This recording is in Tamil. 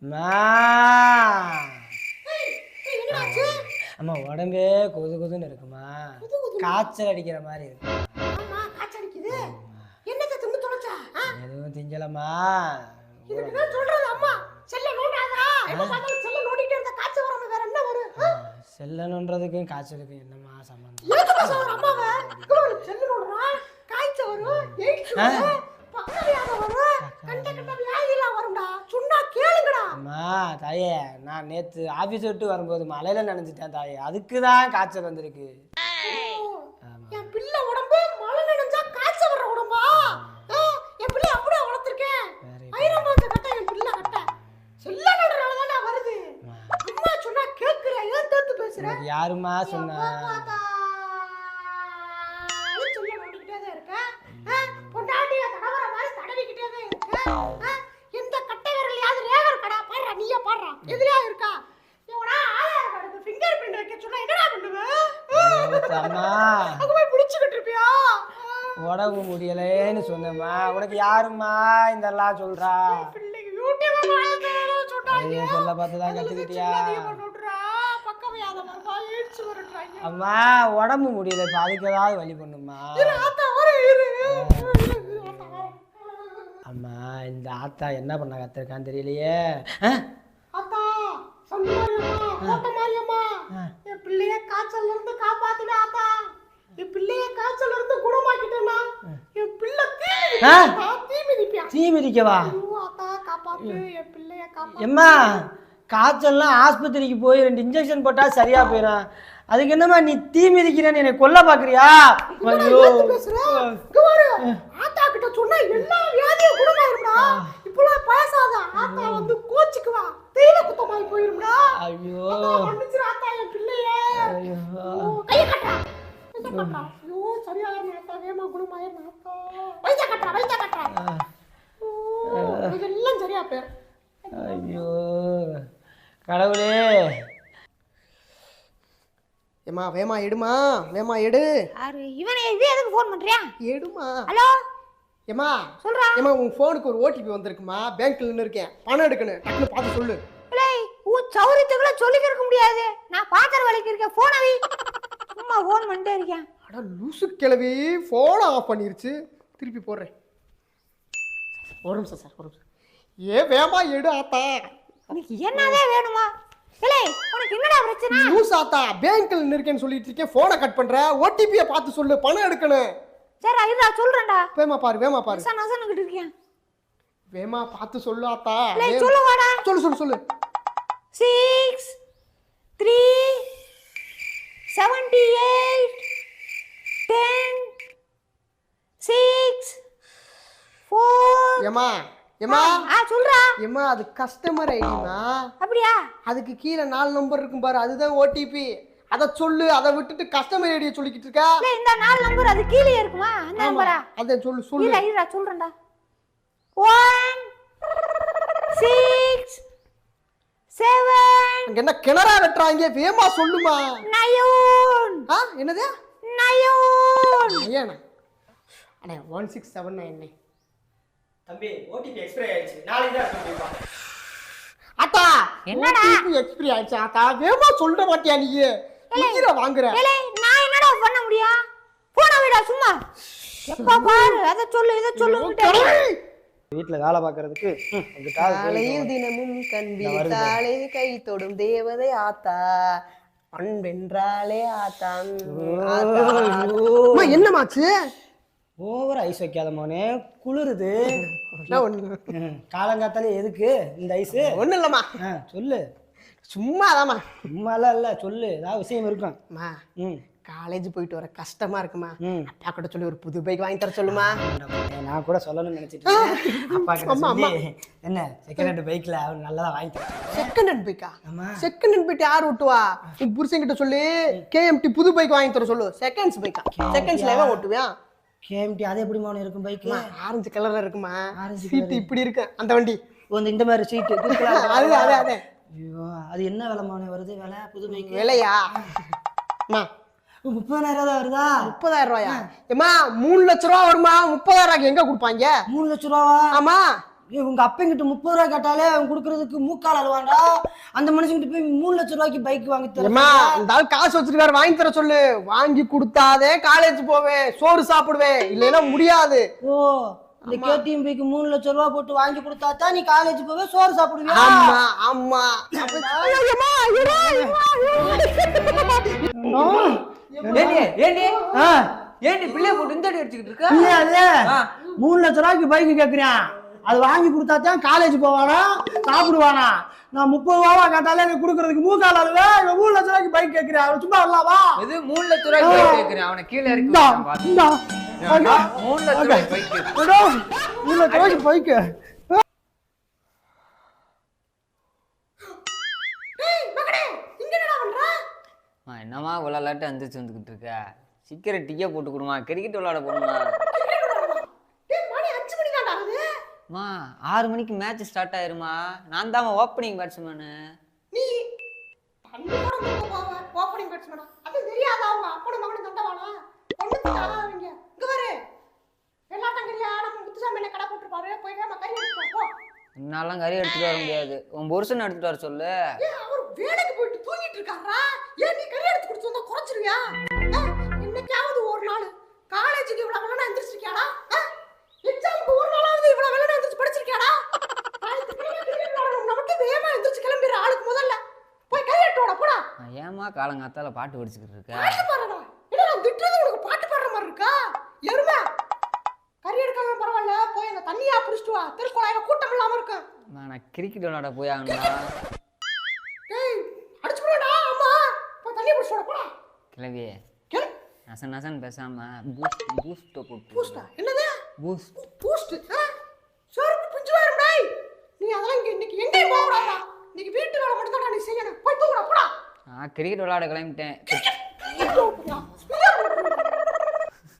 அம்மா உடம்பே கொது கொதுன்னு இருக்குமா, காய்ச்சல் அடிக்கிற மாதிரி இருக்கு. எதுவும் திங்கலம்மா. செல்லணுன்றதுக்கும் காய்ச்சலுக்கும் என்னம்மா சம்பந்தம்? அம்மா தாயே, நான் நேற்று ஆஃபீஸ் விட்டு வரும்போது மலையில நினைச்சிட்டேன் தாயே, அதுக்கு தான் காய்ச்சல் வந்திருக்கு. என் பிள்ளை உடம்பு மழை நினைஞ்சா காய்ச்சல் வர உடம்பா? என் பிள்ளை அப்படியே வளர்த்துருக்கேன். ஐரமாத்த கட்ட என் பிள்ளை கட்ட செல்லணுன்றதால தான் வருது. அம்மா சொன்னா கேக்குற, ஏன் தத்து பேசுற? யாருமா சொன்னா? சொல்ல ஓடிக்கிட்டே தான் இருக்க. பொண்டாட்டிய தடவற மாதிரி தடவிக்கிட்டே தான் இருக்க. எந்த கட்டை விரலையாவது ரேகர் கடா பாடுறா, நீயே பாடுறா, எதுலயா இருக்கா? இவனா ஆதார் கார்டுக்கு ஃபிங்கர் பிரிண்ட் வைக்க சொன்னா என்னடா பண்ணுவ? அம்மா அங்க போய் புடிச்சிட்டு இருப்பியா? உடம்பு முடியலைன்னு சொன்னம்மா, உனக்கு யாருமா இதெல்லாம் சொல்றா? பிள்ளைக்கு யூடியூப் வாங்கறத சொல்றாங்க. சொல்ல பார்த்து தான் கத்துக்கிட்டியா? அம்மா உடம்பு முடியல, இப்ப அதுக்கு ஏதாவது வழி பண்ணுமா? அம்மா இந்த ஆத்தா என்ன பண்ண கத்திருக்கான்னு தெரியலையே. என் பிள்ளைய காய்ச்சல்ல இருந்து காப்பாத்துடா ஆத்தா. என் பிள்ளைய காய்ச்சல்ல இருந்து குணமாக்கிட்டேனா? என் பிள்ளை தீ மிதிக்கவா? ஆத்தா காப்பாத்து, என் பிள்ளைய காப்பாத்து. எம்மா காய்ச்சல்லாம் ஆஸ்பத்திரிக்கு போய் 2 இன்ஜெக்ஷன் போட்டா சரியா போயிடும். அதுக்கு என்னம்மா நீ தீ மிதிக்கிறேன்னு என்னை கொல்ல பாக்குறியா? ஐயோ ஆத்தா கிட்ட சொன்னா எல்லா வியாதியும் குணமாயிரும்டா. இப்பலாம் பேசாத, ஆத்தா வந்து கோச்சுக்குவா, தீல குத்தமாய் போயிரும்டா. ஐயோ மன்னிச்சிரு ஆத்தா என் பிள்ளைய. ஐயோ கைய கட்டா ஐயோ சரியாயிரும் ஆத்தா, வேமா குணமாயிரும் ஆத்தா. வைத்த கட்டா இதெல்லாம் சரியா போயிரு. ஐயோ கடவுளே. ஏமா வேமா எடுமா, வேமா எடு. இவனே இது எதுக்கு ஃபோன் பண்றியா? எடுமா. ஹலோ ஏமா சொல்றா. ஏமா உன் ஃபோனுக்கு ஒரு ஓடிபி வந்திருக்குமா, பேங்க்ல நின்னு இருக்கேன், பணம் எடுக்கணும், டக்குனு பார்த்து சொல்லு. ஏய் ஊ சௌரியத்துக்குள்ள சொல்லிக்க இருக்க முடியாது, நான் பாத்திர வலிக்கு இருக்கேன், போன் அவி. சும்மா ஃபோன் பண்ணிட்டே இருக்கேன். அட லூசு கிளவி, ஃபோனை ஆஃப் பண்ணிருச்சு. திருப்பி போடுறேன், ஒரு நிமிஷம் சார், ஒரு நிமிஷம். வேமா எடு ஆத்தா. உனக்கு என்னதே வேணுமா? ஏய் உனக்கு என்னடா பிரச்சனை? லூஸ் ஆத்தா, பேங்க்ல நின்னு இருக்கேன்னு சொல்லிட்டு இருக்கேன், ஃபோனை கட் பண்ற, ஓடிபியை பார்த்து சொல்லு, பணம் எடுக்கணும். சரி இருடா சொல்றேன்டா. வேமா பாரு, வேமா பாரு. நசனக்கிட்டு இருக்கேன். வேமா பார்த்து சொல்லு ஆத்தா. ஏய் சொல்லு வாடா. சொல்லு 6 3 78 10 6 4. ஏமா சொல்றா. ஏமா அது கஸ்டமர் ஐடிமா. அப்படியா? அதுக்கு கீழே 4 நம்பர் இருக்கும் பாரு, அதுதான் ஓடிபி. அத சொல்லு, அதை விட்டுட்டு கஸ்டமர் ஐடியை சொல்லிக்கிட்டு இருக்கா. இல்ல இந்த 4 நம்பர் அது கீழே இருக்குமா? அந்த நம்பரா? அத சொல்லு. இல்ல சொல்றேன்டா. 1 6 7. அங்க என்ன கிணறா வெட்டுறாங்க, வேமா சொல்லுமா. 9. என்னது 9? ஐயாண்ணா அண்ணே 1679. தம்பி ஓடிபி எக்ஸ்பைரி ஆயிடுச்சு, நாளைக்கு தான் சொல்லிப்பா. அத்தா என்னடா எக்ஸ்பைரி ஆயிடுச்சு ஆத்தா, வேமா சொல்ற மாட்டியா நீ? உயிர வாங்குற. ஏலே நான் என்னடா பண்ண முடியும்? போன விடா சும்மா. எப்ப பாரு அத சொல்லு இத சொல்லு. வீட்ல வேலை பாக்குறதுக்கு காலையில் தினமும் கண்வி தாளே கை தொடும் தேவதை ஆத்தா, அன்பென்றாலே ஆத்தா. என்னமாச்சு? ஓவர் ஐஸ் வைக்காத மோனே, குளிருது. காலங்காத்தாலே எதுக்கு இந்த ஐஸ்? ஒண்ணு இல்லம்மா, சொல்லு. சும்மாதாம்மா. சும்மாலாம் இல்ல, சொல்லு, ஏதாவது விஷயம் இருக்கும். காலேஜ் போயிட்டு வர கஷ்டமா இருக்குமா, அப்பா கிட்ட சொல்லி ஒரு புது பைக் வாங்கி தர சொல்லுமா. நான் கூட சொல்லணும்னு நினைச்சிட்டு அப்பா கிட்ட என்ன செகண்ட் ஹேண்ட் பைக்ல அவன் நல்லதா வாங்கி தர. செகண்ட் ஹேண்ட் பைக்கா? செகண்ட் ஹேண்ட் பைக் யார் ஓட்டுவா? உன் புருஷன் கிட்ட சொல்லி கேஎம்டி புது பைக் வாங்கி தர சொல்லு. செகண்ட்ஸ் பைக்கா? செகண்ட்ஸ்ல எவன் ஓட்டுவேன்? கேஎம்டி அது எப்படி மோனே இருக்கும் பைக்? ஆரஞ்சு கலர்ல இருக்குமா, சீட் இப்படி இருக்கு அந்த வண்டி, இந்த மாதிரி சீட். அது ஐயோ அது என்ன விலை மோனே வருது? விலை புது பைக் விலையா? 30,000 தான் வருதா? 30,000 ரூபாயா? ஏமா 3 லட்சம் ரூபா வருமா? 30,000 எங்க கொடுப்பாங்க? 3 லட்சம் ரூபாவா? ஆமா. உங்க அப்பங்கிட்ட 30 ரூபா கேட்டாலே அவன் கொடுக்கறதுக்கு மூக்கால் அழுவான்டா. அந்த மனுஷங்கிட்ட போய் 3 லட்சம் ரூபாய்க்கு பைக் வாங்கி ஏம்மா தரேன். இந்த ஆள் காசு வச்சிருக்காரு, வாங்கி தர சொல்லு. வாங்கி கொடுத்தாதே காலேஜ் போவேன், சோறு சாப்பிடுவேன், இல்லைன்னா முடியாது. ஓ, இந்த கேடிஎம் பைக்கு 3 லட்சம் ரூபாய் போட்டு வாங்கி கொடுத்தா தான் நீ காலேஜ் போவே, சோறு சாப்பிடுவியா? ஆமா ஆமா. ஏண்டி பிள்ளைய போட்டு இந்த அடி அடிச்சுக்கிட்டு இருக்க? இல்லையா அது 3 லட்சம் ரூபாய்க்கு பைக் கேட்கிறேன். அது வாங்கி கொடுத்தா தான் காலேஜ் போவானா சாப்பிடுவானா? நான் 30 ரூபாவா கேட்டாலே எனக்கு கொடுக்கறதுக்கு மூக்கால் அழுவே. 3 லட்சம் ரூபாய்க்கு பைக் கேட்கிறேன். அவன் சும்மா வரலாவா? இது 3 லட்சம் ரூபாய்க்கு பைக் கேக்குறேன். அவனை கீழ இறக்கி விட்டான் பாத்து. 3 லட்சம் ரூபாய்க்கு பைக். 3 லட்சம் ரூபாய்க்கு பைக்கு. டேய் மகனே, இங்க என்னடா பண்ற? என்னமா விளாட்டு வந்துச்சு வந்துகிட்டு இருக்க? சீக்கிரம் டிக்கெட் போட்டு கொடுமா, கிரிக்கெட் விளையாட போகணுமா? டேய் மணி 5 மணி தான்டா ஆகுது. 6 மணிக்கு மேட்ச் ஸ்டார்ட் ஆயிருமா. நான் தான் ஓப்பனிங் பேட்ஸ்மேனு. நீ தண்டவாளம் தூக்க போவ, ஓப்பனிங் பேட்ஸ்மேனா? அது தெரியாதா அவங்க அப்பனும் மகனும் தண்டவாளா? ஒண்ணுக்கு ஆகாதீங்க. இங்க பாரு, வெள்ளாட்டங்கரியா நம்ம முத்துசாமி என்ன கடை போட்டுருப்பாரு, போய் வேமா கறி எடுத்துட்டு வா, போ. என்னாலாம் கறி எடுத்துட்டு வர முடியாது. உன் புருஷன் எடுத்துட்டு வர சொல்லு. ஏன் அவர் வேலைக்கு போயிட்டு தூங்கிட்டு இருக்காரா? ஏன் நீ கறி எடுத்து குடிச்சு வந்தா குறைச்சிருவியா? இன்னைக்காவது ஒரு நாள் காலேஜுக்கு இவ்வளவு வெள்ளனா எந்திரிச்சிருக்கியாடா? எக்ஸாமுக்கு ஒரு நாளாவது இவ்வளவு வெள்ளனா எந்திரிச்சு படிச்சிருக்கியாடா? நமக்கு வேகமா எந்திரிச்சு கிளம்பிடுற ஆளுக்கு முதல்ல போய் கறி எடுத்து வாடா, போடா. ஏமா காலங்காத்தால பாட்டு படிச்சுக்கிட்டு இருக்க? பாட்டு பாடுறா? என்ன நான் திட்டுறது உனக்கு பாட்டு பாடுற மாதிரி இருக்கா? எருமை, கறி எடுக்காம பரவாயில்ல, போய் அந்த தண்ணியா புடிச்சிட்டு வா. திருக்குழாயில கூட்டம் இல்லாம இருக்கு. நான் கிரிக்கெட் விளையாட போய் ஆகணும்டா. டேய் அடிச்சு போடா. ஆமா, போய் தண்ணி புடிச்சிட்டு வா, போடா. கிளவி கேளு. நசன் நசன் பேசாம பூஸ்ட் போட்டு. பூஸ்டா? என்னது பூஸ்ட்? பூஸ்ட்? சோறுக்கு பிஞ்சு வரும் டேய். நீ அதெல்லாம் இன்னைக்கு எங்கேயும் போக கூடாதா? இன்னைக்கு வீட்டு வேலை மட்டும் தான் நீ செய்யணும். போய் தூங்குடா, போடா. கிரிக்கெட் விளையாட கிளம்பிட்டேன்.